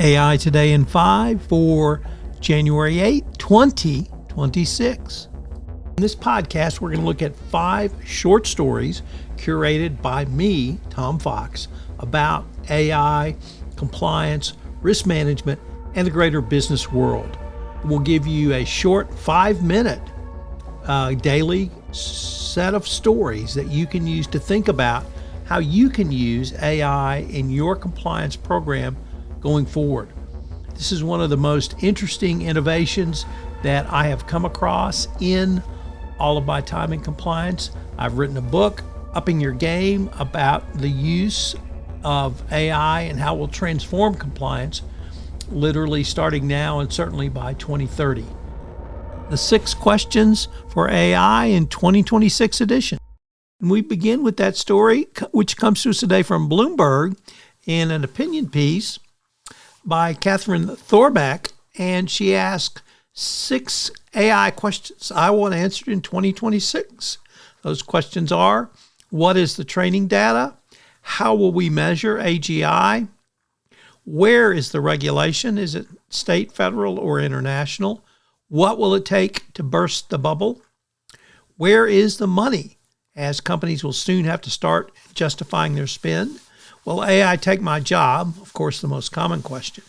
AI Today in 5 for January 8, 2026. In this podcast, we're going to look at 5 short stories curated by me, Tom Fox, about AI, compliance, risk management, and the greater business world. We'll give you a short 5-minute daily set of stories that you can use to think about how you can use AI in your compliance program going forward. This is one of the most interesting innovations that I have come across in all of my time in compliance. I've written a book, Upping Your Game, about the use of AI and how it will transform compliance, literally starting now and certainly by 2030. The 6 questions for AI in 2026 edition. And we begin with that story, which comes to us today from Bloomberg in an opinion piece by Catherine Thorbach, and she asked 6 AI questions I want answered in 2026. Those questions are: what is the training data? How will we measure AGI? Where is the regulation? Is it state, federal, or international? What will it take to burst the bubble? Where is the money, as companies will soon have to start justifying their spend? Will AI take my job? Of course, the most common question.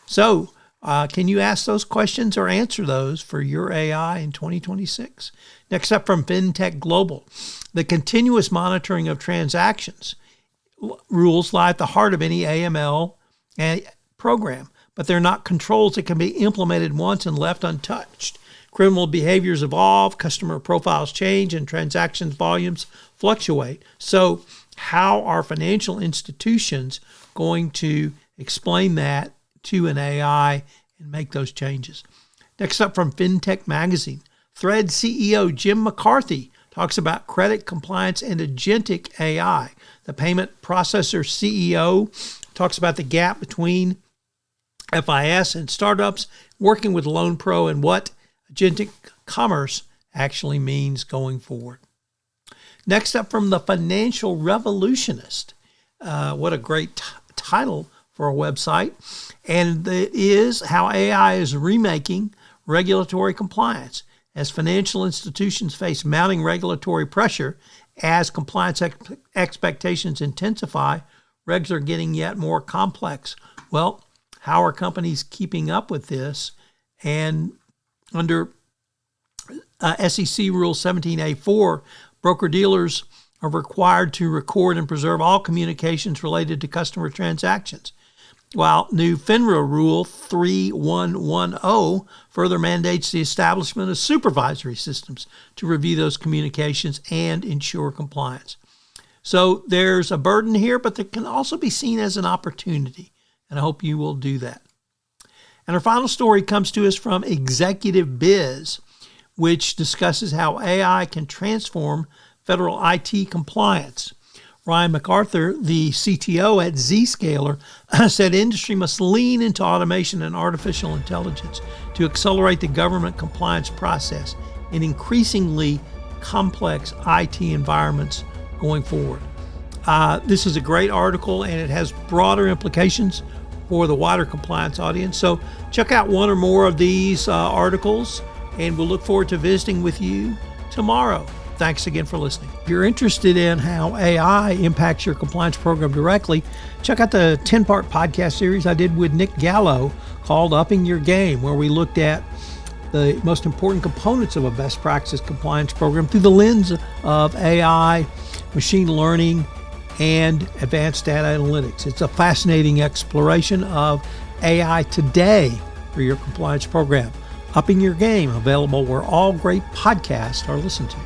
So, can you ask those questions or answer those for your AI in 2026? Next up from FinTech Global, the continuous monitoring of transactions rules lie at the heart of any AML program, but they're not controls that can be implemented once and left untouched. Criminal behaviors evolve, customer profiles change, and transactions volumes fluctuate. So how are financial institutions going to explain that to an AI and make those changes? Next up from FinTech Magazine, Thread CEO Jim McCarthy talks about credit compliance and agentic AI. The payment processor CEO talks about the gap between FIS and startups, working with LoanPro, and what agentic commerce actually means going forward. Next up from the Financial Revolutionist. What a great title for a website. And it is how AI is remaking regulatory compliance. As financial institutions face mounting regulatory pressure, as compliance expectations intensify, regs are getting yet more complex. Well, how are companies keeping up with this? And under SEC Rule 17A4, broker-dealers are required to record and preserve all communications related to customer transactions, while new FINRA Rule 3110 further mandates the establishment of supervisory systems to review those communications and ensure compliance. So there's a burden here, but that can also be seen as an opportunity, and I hope you will do that. And our final story comes to us from Executive Biz, which discusses how AI can transform federal IT compliance. Ryan MacArthur, the CTO at Zscaler, said industry must lean into automation and artificial intelligence to accelerate the government compliance process in increasingly complex IT environments going forward. This is a great article, and it has broader implications for the wider compliance audience. So check out one or more of these articles, and we'll look forward to visiting with you tomorrow. Thanks again for listening. If you're interested in how AI impacts your compliance program directly, check out the 10-part podcast series I did with Nick Gallo called Upping Your Game, where we looked at the most important components of a best practice compliance program through the lens of AI, machine learning, and advanced data analytics. It's a fascinating exploration of AI today for your compliance program. Upping Your Game, available where all great podcasts are listened to.